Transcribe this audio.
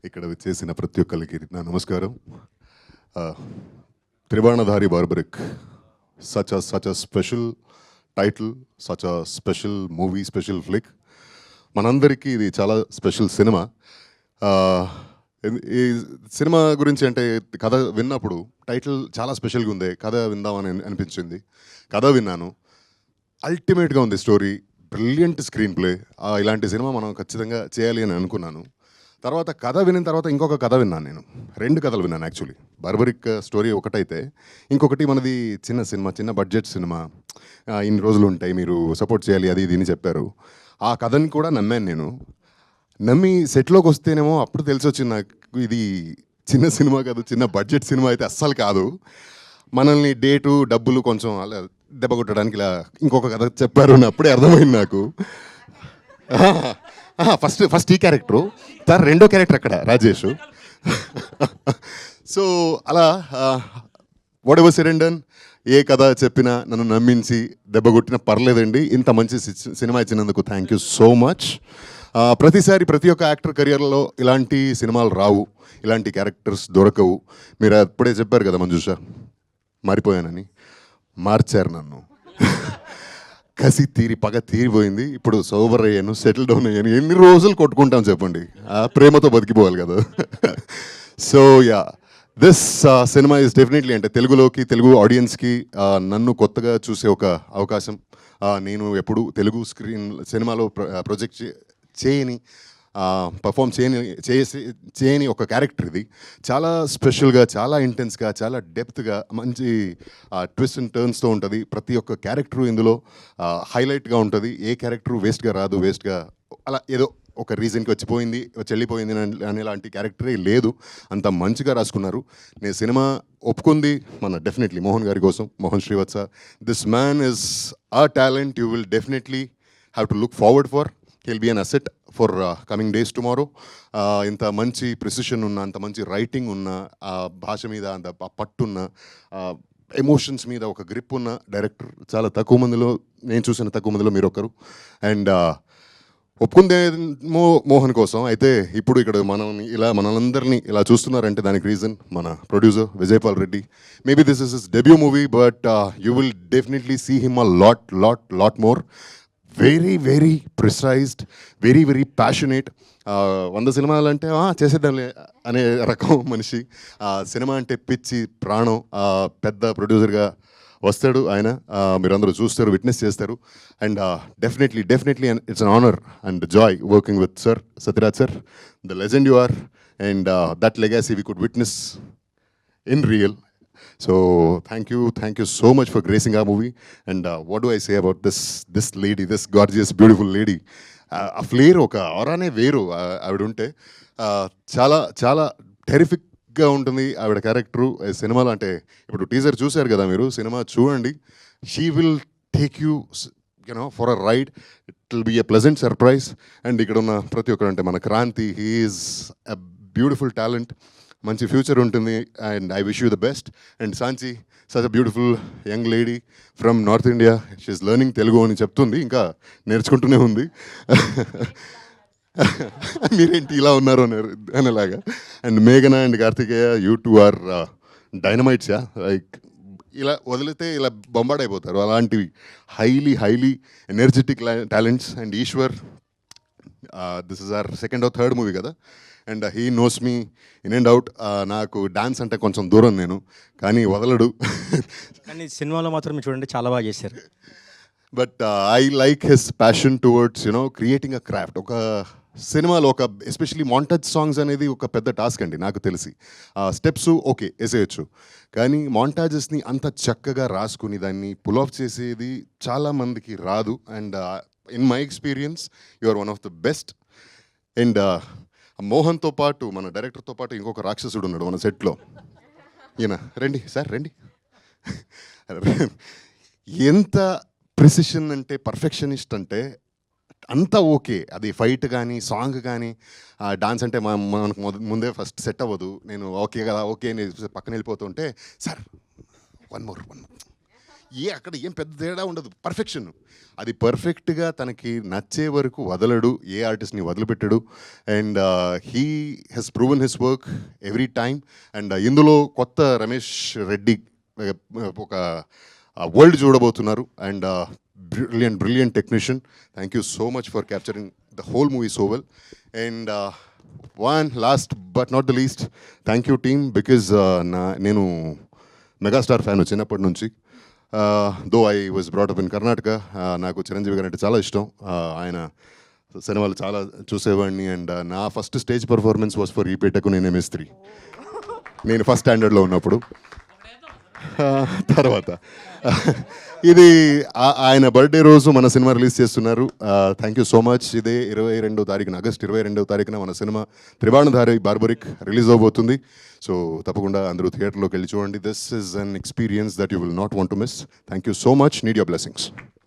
ఇక్కడ చేసిన ప్రతి ఒక్కరికి నా నమస్కారం. Trivarnadhari Barbarik, such a special title, such a special movie, special flick. మనందరికీ ఇది చాలా స్పెషల్ సినిమా. ఈ సినిమా గురించి అంటే కథ విన్నప్పుడు టైటిల్ చాలా స్పెషల్గా ఉంది, కథ విందామని అనిపించింది. కథ విన్నాను, అల్టిమేట్గా ఉంది స్టోరీ, బ్రిలియంట్ స్క్రీన్ ప్లే. ఇలాంటి సినిమా మనం ఖచ్చితంగా చేయాలి అని అనుకున్నాను. తర్వాత కథ విన్న తర్వాత ఇంకొక కథ విన్నాను. నేను 2 కథలు విన్నాను యాక్చువల్లీ. బార్బరిక్ స్టోరీ ఒకటైతే, ఇంకొకటి మనది చిన్న సినిమా, చిన్న బడ్జెట్ సినిమా, ఇన్ని రోజులు ఉంటాయి, మీరు సపోర్ట్ చేయాలి, అది ఇది అని చెప్పారు. ఆ కథని కూడా నమ్మాను నేను. నమ్మి సెట్లోకి వస్తేనేమో అప్పుడు తెలిసి వచ్చింది నాకు, ఇది చిన్న సినిమా కాదు, చిన్న బడ్జెట్ సినిమా అయితే అస్సలు కాదు. మనల్ని డేటు డబ్బులు కొంచెం అలా దెబ్బ కొట్టడానికి ఇలా ఇంకొక కథ చెప్పారు. అప్పుడే అర్థమైంది నాకు. ఫస్ట్ ఈ క్యారెక్టరు, సార్ రెండో క్యారెక్టర్ అక్కడ రాజేష్. సో అలా whatever said and done, ఏ కథ చెప్పినా నన్ను నమ్మించి దెబ్బ కొట్టినా పర్లేదండి. ఇంత మంచి సినిమా ఇచ్చినందుకు థ్యాంక్ యూ సో మచ్. ప్రతిసారి ప్రతి ఒక్క యాక్టర్ కెరియర్లో ఇలాంటి సినిమాలు రావు, ఇలాంటి క్యారెక్టర్స్ దొరకవు. మీరు అప్పుడే చెప్పారు కదా మంజుష, మారిపోయానని. మార్చారు నన్ను. కసి తీరి పగ తీరిపోయింది. ఇప్పుడు సోబర్ అయ్యాను, సెటిల్ డౌన్ అయ్యాను. ఎన్ని రోజులు కొట్టుకుంటాం చెప్పండి, ప్రేమతో బతికిపోవాలి కదా. So yeah, this cinema is definitely, అంటే తెలుగులోకి, తెలుగు ఆడియన్స్కి నన్ను కొత్తగా చూసే ఒక అవకాశం. నేను ఎప్పుడు తెలుగు స్క్రీన్ సినిమాలో ప్రొజెక్ట్ చేయని, పర్ఫామ్ చేయని ఒక క్యారెక్టర్ ఇది. చాలా స్పెషల్గా, చాలా ఇంటెన్స్గా, చాలా డెప్త్గా, మంచి ట్విస్ట్ అండ్ టర్న్స్తో ఉంటుంది. ప్రతి ఒక్క క్యారెక్టరు ఇందులో హైలైట్గా ఉంటుంది. ఏ క్యారెక్టరు వేస్ట్గా రాదు, వేస్ట్గా అలా ఏదో ఒక రీజన్కి వచ్చిపోయింది, వెళ్ళిపోయింది అనేలాంటి క్యారెక్టరే లేదు. అంత మంచిగా రాసుకున్నారు. నేను సినిమా ఒప్పుకుంది మన డెఫినెట్లీ మోహన్ గారి కోసం, Mohan Srivatsa. This man is a talent you will definitely have to look forward for. He'll be an asset for coming days tomorrow. ఇంత మంచి ప్రిసిషన్ ఉన్న, అంత మంచి రైటింగ్ ఉన్న, భాష మీద అంత పట్టున్న, ఎమోషన్స్ మీద ఒక గ్రిప్ ఉన్న డైరెక్టర్ చాలా తక్కువ మందిలో, నేను చూసిన తక్కువ మందిలో మీరు ఒకరు. అండ్ ఒప్పుకుందేమో మోహన్ కోసం, అయితే ఇప్పుడు ఇక్కడ మనందరినీ ఇలా చూస్తున్నారంటే దానికి రీజన్ మన producer Vijayapal Reddy. Maybe this is his debut movie, but you will definitely see him a lot more. Very very precised, very very passionate. 100 సినిమాలు అంటే చేసేద్దాంలే అనే రకం మనిషి. సినిమా అంటే పిచ్చి ప్రాణం. పెద్ద ప్రొడ్యూసర్గా వస్తాడు ఆయన, మీరందరూ చూస్తారు, విట్నెస్ చేస్తారు. And definitely it's an honour and joy working with sir Sathyaraj sir, the legend you are. And that legacy we could witness in real. So thank you so much for gracing our movie. And what do I say about this lady, this gorgeous beautiful lady? A flair oka aurane veru ఆవిడ ఉంటే చాలా చాలా టెరిఫిక్గా ఉంటుంది ఆవిడ character సినిమాలో. అంటే ఇప్పుడు teaser చూశారు కదా మీరు, సినిమా చూడండి. She will take you for a ride. It will be a pleasant surprise. And ఇక్కడ ఉన్న ప్రతి ఒక్కరు, అంటే మన Kranthi, he is a beautiful talent, మంచి ఫ్యూచర్ ఉంటుంది. And I wish you the best. And Sanchi, such a beautiful young lady from north India. She's learning Telugu అని చెప్తుంది, ఇంకా నేర్చుకుంటూనే ఉంది. మీరేంటి ఇలా ఉన్నారు అనేలాగా. అండ్ మేఘన and Karthikeya, you two are dynamites. Like ఇలా వదిలితే ఇలా బొంబాడైపోతారు, అలాంటివి highly energetic talents. And Eshwar, this is our second or third movie కదా, and he knows me in and out. నాకు డాన్స్ అంటే కొంచెం దూరం నేను, కానీ వదలడు. కానీ సినిమాలో మాత్రం చూడండి చాలా బాగా చేశారు. But I like his passion towards creating a craft. ఒక సినిమాలో ఒక ఎస్పెషలీ మాంటేజ్ సాంగ్స్ అనేది ఒక పెద్ద టాస్క్ అండి నాకు తెలిసి. స్టెప్స్ ఓకే వేసేయచ్చు, కానీ మాంటాజెస్ని అంత చక్కగా రాసుకుని దాన్ని పుల్ ఆఫ్ చేసేది చాలామందికి రాదు. And in my experience you are one of the best. And మోహన్తో పాటు, మన డైరెక్టర్తో పాటు ఇంకొక రాక్షసుడు ఉన్నాడు మన సెట్లో. ఈయన రండి సార్, రండి. ఎంత ప్రిసిషన్ అంటే, పర్ఫెక్షనిస్ట్ అంటే అంతా ఓకే. అది ఫైట్ కానీ, సాంగ్ కానీ, డాన్స్ అంటే మనకు ముందే ఫస్ట్ సెట్ అవ్వదు. నేను ఓకే కదా, ఓకే నేను పక్కన వెళ్ళిపోతుంటే, సార్ వన్ మోర్ అక్కడ ఏం పెద్ద తేడా ఉండదు, పర్ఫెక్షన్. అది పర్ఫెక్ట్గా తనకి నచ్చే వరకు వదలడు, ఏ ఆర్టిస్ట్ని వదిలిపెట్టడు. And he has proven his work every time. And ఇందులో కొత్త రమేష్ రెడ్డి ఒక వరల్డ్ చూడబోతున్నారు. And brilliant technician. Thank you so much for capturing the whole movie so well. And one last but not the least, thank you team, because నేను megastar fan చిన్నప్పటి నుంచి. Though I was brought up in Karnataka. నాకు చిరంజీవి గారు అంటే చాలా ఇష్టం. ఆయన సినిమాలు చాలా చూసేవాడిని. అండ్ నా first stage performance was for Ee Petaku Nene Mestri, నేను ఫస్ట్ స్టాండర్డ్లో ఉన్నప్పుడు. తర్వాత ఇది ఆయన బర్త్డే రోజు మన సినిమా రిలీజ్ చేస్తున్నారు. Thank you so much. ఇదే 22వ తారీఖున, ఆగస్ట్ 22వ తారీఖున మన సినిమా త్రిబాణధారి బార్బరిక్ రిలీజ్ అవబోతుంది. సో తప్పకుండా అందరూ థియేటర్లోకి వెళ్ళి చూడండి. This is an experience that you will not want to miss. Thank you so much. Need your blessings.